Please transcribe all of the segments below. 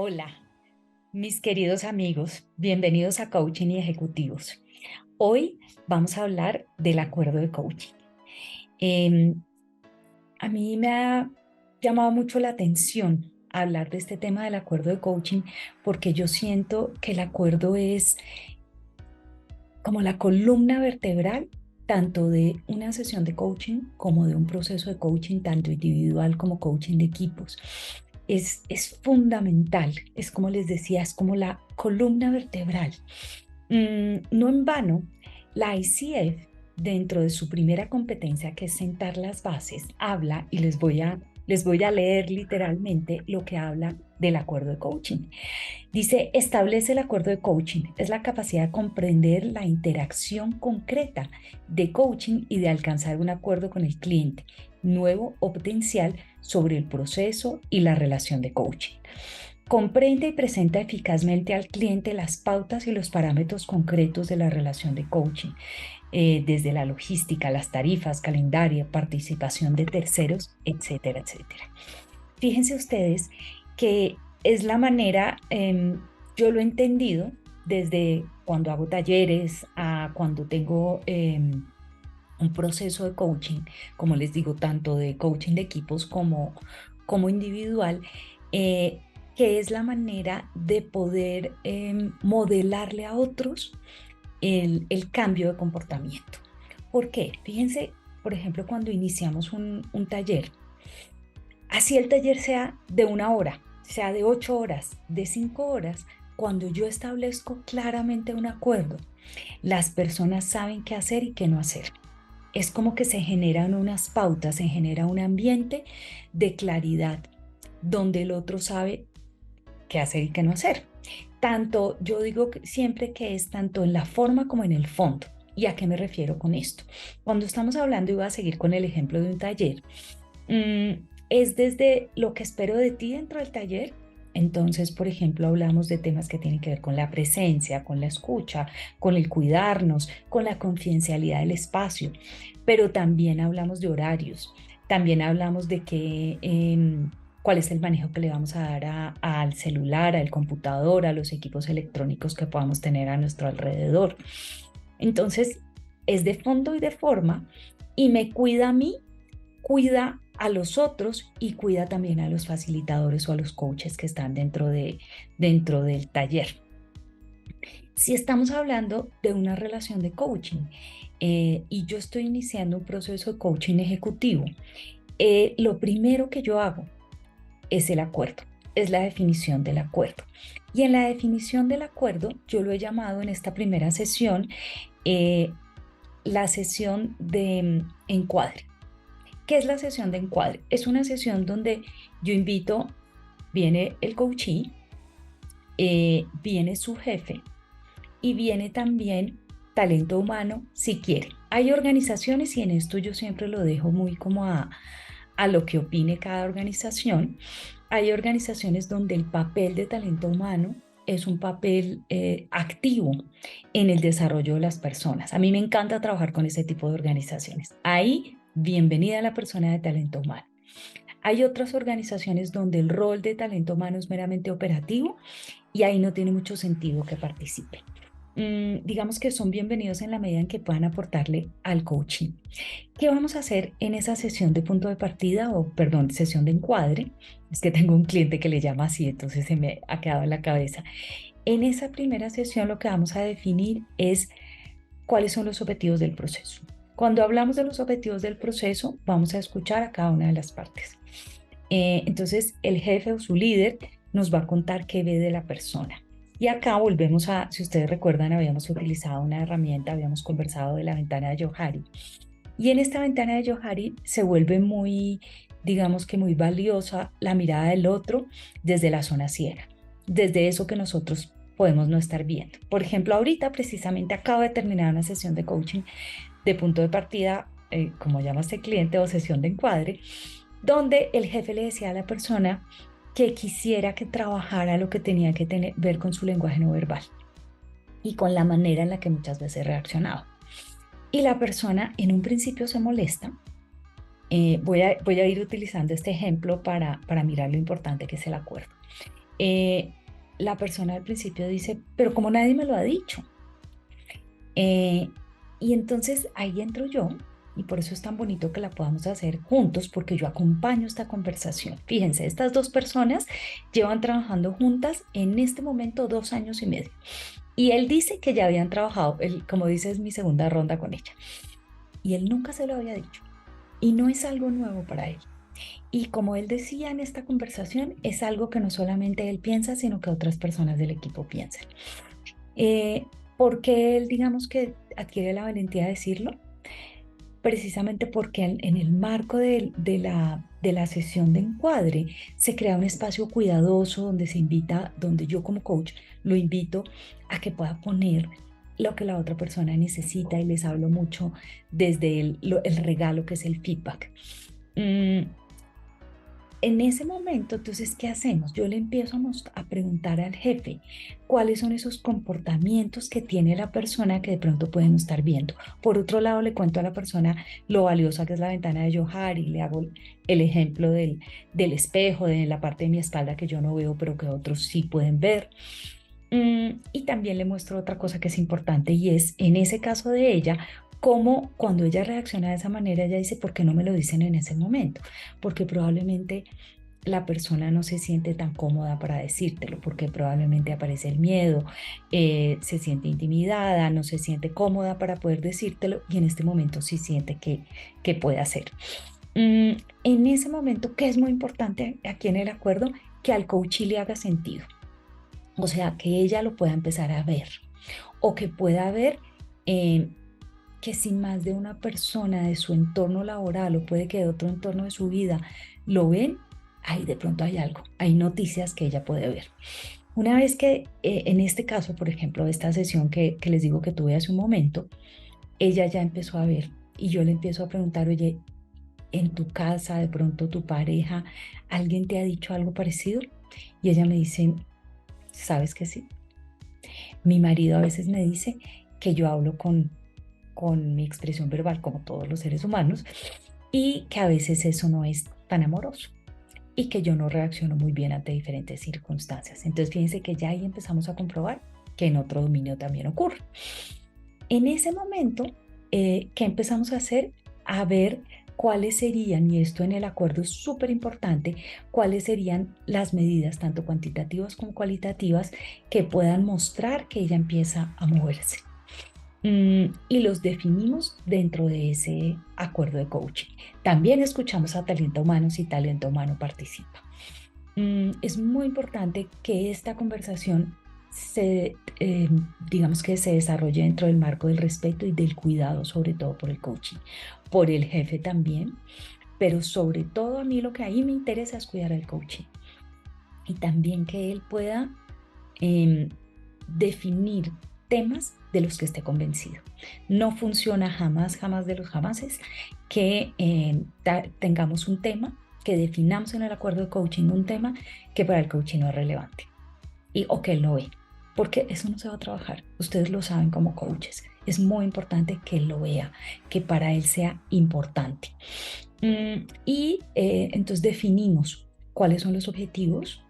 Hola, mis queridos amigos, bienvenidos a Coaching y Ejecutivos. Hoy vamos a hablar del acuerdo de coaching. Em, a mí me ha llamado mucho la atención hablar de este tema del acuerdo de coaching porque yo siento que el acuerdo es como la columna vertebral tanto de una sesión de coaching como de un proceso de coaching, tanto individual como coaching de equipos. Es fundamental, es como les decía, es como la columna vertebral. No en vano, la ICF, dentro de su primera competencia, que es sentar las bases, habla, y les voy a leer literalmente lo que habla del acuerdo de coaching. Dice, establece el acuerdo de coaching. Es la capacidad de comprender la interacción concreta de coaching y de alcanzar un acuerdo con el cliente, nuevo o potencial, sobre el proceso y la relación de coaching. Comprende y presenta eficazmente al cliente las pautas y los parámetros concretos de la relación de coaching, desde la logística, las tarifas, calendario, participación de terceros, etcétera, etcétera. Fíjense ustedes que es la manera, yo lo he entendido desde cuando hago talleres a cuando tengo un proceso de coaching, como les digo, tanto de coaching de equipos como individual, eh, que es la manera de poder modelarle a otros el cambio de comportamiento. ¿Por qué? Fíjense, por ejemplo, cuando iniciamos un taller, así el taller sea de 1 hora, sea de 8 horas, de 5 horas, cuando yo establezco claramente un acuerdo, las personas saben qué hacer y qué no hacer. Es como que se generan unas pautas, se genera un ambiente de claridad, donde el otro sabe qué hacer y qué no hacer. Tanto, yo digo siempre que es tanto en la forma como en el fondo. ¿Y a qué me refiero con esto? Cuando estamos hablando, y voy a seguir con el ejemplo de un taller, es desde lo que espero de ti dentro del taller. Entonces, por ejemplo, hablamos de temas que tienen que ver con la presencia, con la escucha, con el cuidarnos, con la confidencialidad del espacio, pero también hablamos de horarios, también hablamos de cuál es el manejo que le vamos a dar al celular, al computador, a los equipos electrónicos que podamos tener a nuestro alrededor. Entonces, es de fondo y de forma, y me cuida a mí, cuida a los otros y cuida también a los facilitadores o a los coaches que están dentro del taller. Si estamos hablando de una relación de coaching y yo estoy iniciando un proceso de coaching ejecutivo, lo primero que yo hago es el acuerdo, es la definición del acuerdo. Y en la definición del acuerdo, yo lo he llamado en esta primera sesión eh, la sesión de encuadre. ¿Qué es la sesión de encuadre? Es una sesión donde yo invito, viene el coachee, viene su jefe y viene también talento humano si quiere. Hay organizaciones, y en esto yo siempre lo dejo muy como a lo que opine cada organización. Hay organizaciones donde el papel de talento humano es un papel activo en el desarrollo de las personas. A mí me encanta trabajar con ese tipo de organizaciones. Ahí, bienvenida a la persona de talento humano. Hay otras organizaciones donde el rol de talento humano es meramente operativo y ahí no tiene mucho sentido que participe. Digamos que son bienvenidos en la medida en que puedan aportarle al coaching. ¿Qué vamos a hacer en esa sesión de punto de partida o, perdón, sesión de encuadre? Es que tengo un cliente que le llama así, entonces se me ha quedado en la cabeza. En esa primera sesión lo que vamos a definir es cuáles son los objetivos del proceso. Cuando hablamos de los objetivos del proceso, vamos a escuchar a cada una de las partes. Entonces, el jefe o su líder nos va a contar qué ve de la persona. Y acá volvemos a, si ustedes recuerdan, habíamos utilizado una herramienta, habíamos conversado de la ventana de Johari. Y en esta ventana de Johari se vuelve muy, digamos que muy valiosa la mirada del otro desde la zona ciega, desde eso que nosotros podemos no estar viendo. Por ejemplo, ahorita precisamente acabo de terminar una sesión de coaching de punto de partida, como llama este cliente, o sesión de encuadre, donde el jefe le decía a la persona que quisiera que trabajara lo que tenía que ver con su lenguaje no verbal y con la manera en la que muchas veces reaccionaba. Y la persona en un principio se molesta. Voy a ir utilizando este ejemplo para mirar lo importante que es el acuerdo. eh, la persona al principio dice, pero como nadie me lo ha dicho. Eh, y entonces ahí entro yo, y por eso es tan bonito que la podamos hacer juntos, porque yo acompaño esta conversación. Fíjense, estas dos personas llevan trabajando juntas en este momento 2 años y medio. Y él dice que ya habían trabajado, él, como dice, es mi segunda ronda con ella. Y él nunca se lo había dicho. Y no es algo nuevo para él. Y como él decía en esta conversación, es algo que no solamente él piensa, sino que otras personas del equipo piensan. ¿Por qué él, digamos que adquiere la valentía de decirlo? Precisamente porque en el marco de la sesión de encuadre se crea un espacio cuidadoso donde se invita, donde yo como coach lo invito a que pueda poner lo que la otra persona necesita y les hablo mucho desde el regalo que es el feedback. Mm, en ese momento, entonces, ¿qué hacemos? Yo le empiezo a preguntar al jefe cuáles son esos comportamientos que tiene la persona que de pronto pueden estar viendo. Por otro lado, le cuento a la persona lo valiosa que es la ventana de Johari, le hago el ejemplo del espejo, de la parte de mi espalda que yo no veo, pero que otros sí pueden ver. Y también le muestro otra cosa que es importante y es, en ese caso de ella, cómo cuando ella reacciona de esa manera, ella dice, ¿por qué no me lo dicen en ese momento? Porque probablemente la persona no se siente tan cómoda para decírtelo, porque probablemente aparece el miedo, se siente intimidada, no se siente cómoda para poder decírtelo y en este momento sí siente que puede hacer. En ese momento, ¿qué es muy importante aquí en el acuerdo? Que al coach le haga sentido. O sea, que ella lo pueda empezar a ver o que pueda ver eh, que si más de una persona de su entorno laboral o puede que de otro entorno de su vida lo ven, ahí de pronto hay algo, hay noticias que ella puede ver. Una vez que en este caso, por ejemplo, esta sesión que les digo que tuve hace un momento, ella ya empezó a ver y yo le empiezo a preguntar, oye, en tu casa, de pronto tu pareja, ¿alguien te ha dicho algo parecido? Y ella me dice, ¿sabes que sí? Mi marido a veces me dice que yo hablo con mi expresión verbal como todos los seres humanos y que a veces eso no es tan amoroso y que yo no reacciono muy bien ante diferentes circunstancias. Entonces fíjense que ya ahí empezamos a comprobar que en otro dominio también ocurre. En ese momento, ¿qué empezamos a hacer? A ver cuáles serían, y esto en el acuerdo es súper importante, cuáles serían las medidas, tanto cuantitativas como cualitativas, que puedan mostrar que ella empieza a moverse. Y los definimos dentro de ese acuerdo de coaching. También escuchamos a talento humano si talento humano participa. Es muy importante que esta conversación digamos que se desarrolle dentro del marco del respeto y del cuidado, sobre todo por el coaching, por el jefe también, pero sobre todo a mí lo que ahí me interesa es cuidar al coaching y también que él pueda em, definir temas de los que esté convencido. No funciona jamás, jamás de los jamases que tengamos un tema, que definamos en el acuerdo de coaching un tema que para el coaching no es relevante o que él no ve, porque eso no se va a trabajar. Ustedes lo saben como coaches. Es muy importante que él lo vea, que para él sea importante. Entonces definimos cuáles son los objetivos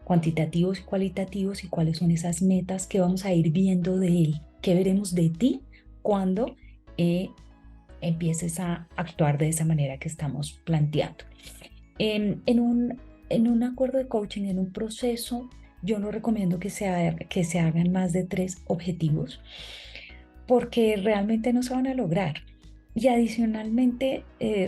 cuantitativos y cualitativos y cuáles son esas metas que vamos a ir viendo de él, que veremos de ti cuando empieces a actuar de esa manera que estamos planteando. En un acuerdo de coaching, en un proceso, yo no recomiendo que se hagan más de 3 objetivos porque realmente no se van a lograr. Y adicionalmente,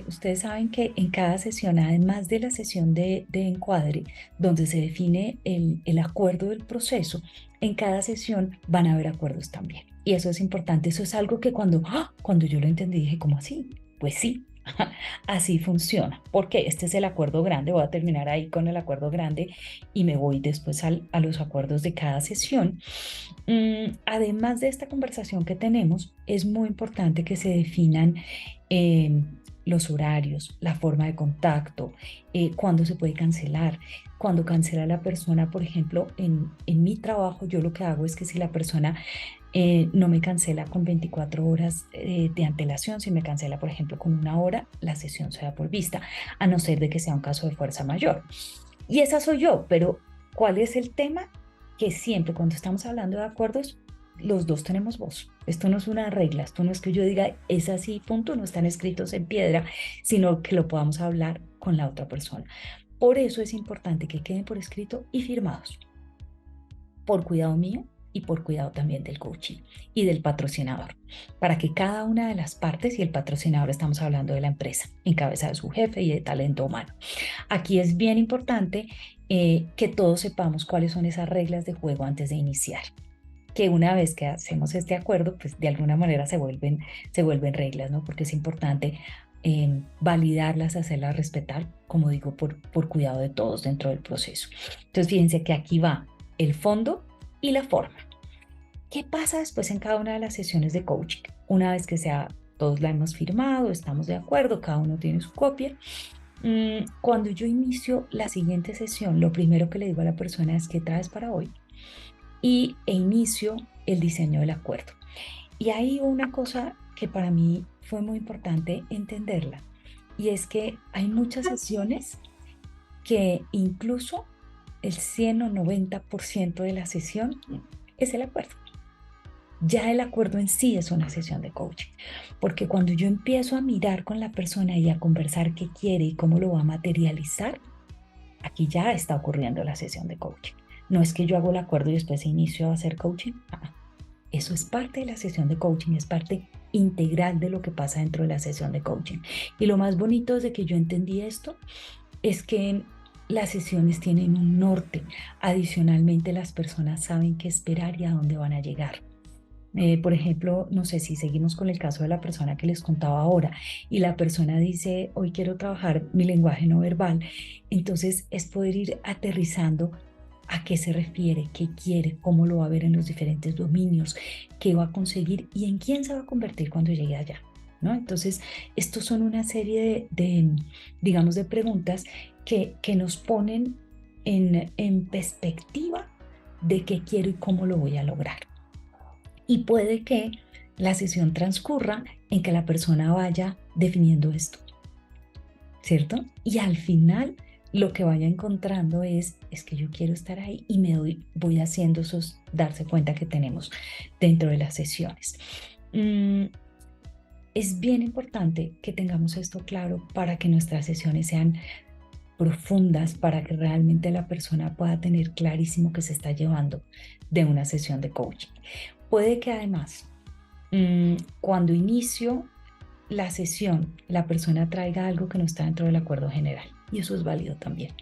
ustedes saben que en cada sesión, además de la sesión de encuadre, donde se define el acuerdo del proceso, en cada sesión van a haber acuerdos también. Y eso es importante. Eso es algo que cuando yo lo entendí, dije, ¿cómo así? Pues sí, así funciona. Porque este es el acuerdo grande. Voy a terminar ahí con el acuerdo grande y me voy después a los acuerdos de cada sesión. Además de esta conversación que tenemos, es muy importante que se definan eh, los horarios, la forma de contacto, cuándo se puede cancelar. Cuando cancela la persona, por ejemplo, en mi trabajo, yo lo que hago es que si la persona no me cancela con 24 horas de antelación, si me cancela, por ejemplo, con 1 hora, la sesión se da por vista, a no ser de que sea un caso de fuerza mayor. Y esa soy yo, pero ¿Cuál es el tema? Que siempre cuando estamos hablando de acuerdos, los dos tenemos voz. Esto no es una regla, esto no es que yo diga es así, punto, no están escritos en piedra, sino que lo podamos hablar con la otra persona. Por eso es importante que queden por escrito y firmados, por cuidado mío y por cuidado también del coaching y del patrocinador, para que cada una de las partes, y el patrocinador estamos hablando de la empresa, en cabeza de su jefe y de talento humano. Aquí es bien importante que todos sepamos cuáles son esas reglas de juego antes de iniciar, que una vez que hacemos este acuerdo, pues de alguna manera se vuelven reglas, ¿no? Porque es importante validarlas, hacerlas respetar, como digo, por cuidado de todos dentro del proceso. Entonces, fíjense que aquí va el fondo y la forma. ¿Qué pasa después en cada una de las sesiones de coaching? Una vez que todos la hemos firmado, estamos de acuerdo, cada uno tiene su copia. Cuando yo inicio la siguiente sesión, lo primero que le digo a la persona es qué traes para hoy e inicio el diseño del acuerdo. Y hay una cosa que para mí fue muy importante entenderla, y es que hay muchas sesiones que incluso el 100 o 90% de la sesión es el acuerdo. Ya el acuerdo en sí es una sesión de coaching, porque cuando yo empiezo a mirar con la persona y a conversar qué quiere y cómo lo va a materializar, aquí ya está ocurriendo la sesión de coaching. No es que yo hago el acuerdo y después inicio a hacer coaching. Eso es parte de la sesión de coaching, es parte integral de lo que pasa dentro de la sesión de coaching. Y lo más bonito desde que yo entendí esto es que las sesiones tienen un norte. Adicionalmente, las personas saben qué esperar y a dónde van a llegar. Por ejemplo, no sé si seguimos con el caso de la persona que les contaba ahora y la persona dice, hoy quiero trabajar mi lenguaje no verbal. Entonces es poder ir aterrizando a qué se refiere, qué quiere, cómo lo va a ver en los diferentes dominios, qué va a conseguir y en quién se va a convertir cuando llegue allá, ¿no? Entonces, estos son una serie digamos, de preguntas que nos ponen en perspectiva de qué quiero y cómo lo voy a lograr. Y puede que la sesión transcurra en que la persona vaya definiendo esto, ¿cierto? Y al final lo que vaya encontrando es que yo quiero estar ahí y voy haciendo esos, darse cuenta que tenemos dentro de las sesiones. Es bien importante que tengamos esto claro para que nuestras sesiones sean profundas, para que realmente la persona pueda tener clarísimo que se está llevando de una sesión de coaching. Puede que además cuando inicio la sesión, la persona traiga algo que no está dentro del acuerdo general. Y eso es válido también.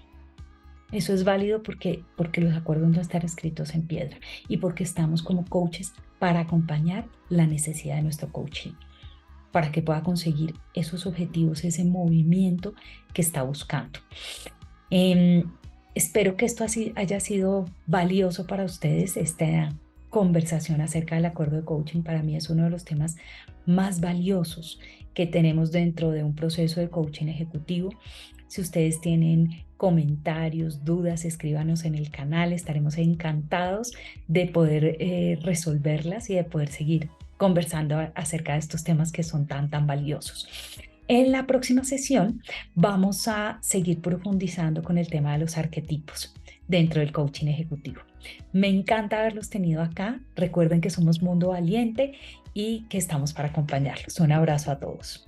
Eso es válido porque los acuerdos no están escritos en piedra y porque estamos como coaches para acompañar la necesidad de nuestro coaching, para que pueda conseguir esos objetivos, ese movimiento que está buscando. Espero que esto haya sido valioso para ustedes. Esta conversación acerca del acuerdo de coaching para mí es uno de los temas más valiosos que tenemos dentro de un proceso de coaching ejecutivo. Si ustedes tienen comentarios, dudas, escríbanos en el canal. Estaremos encantados de poder resolverlas y de poder seguir conversando acerca de estos temas que son tan valiosos. En la próxima sesión vamos a seguir profundizando con el tema de los arquetipos dentro del coaching ejecutivo. Me encanta haberlos tenido acá. Recuerden que somos Mundo Valiente y que estamos para acompañarlos. Un abrazo a todos.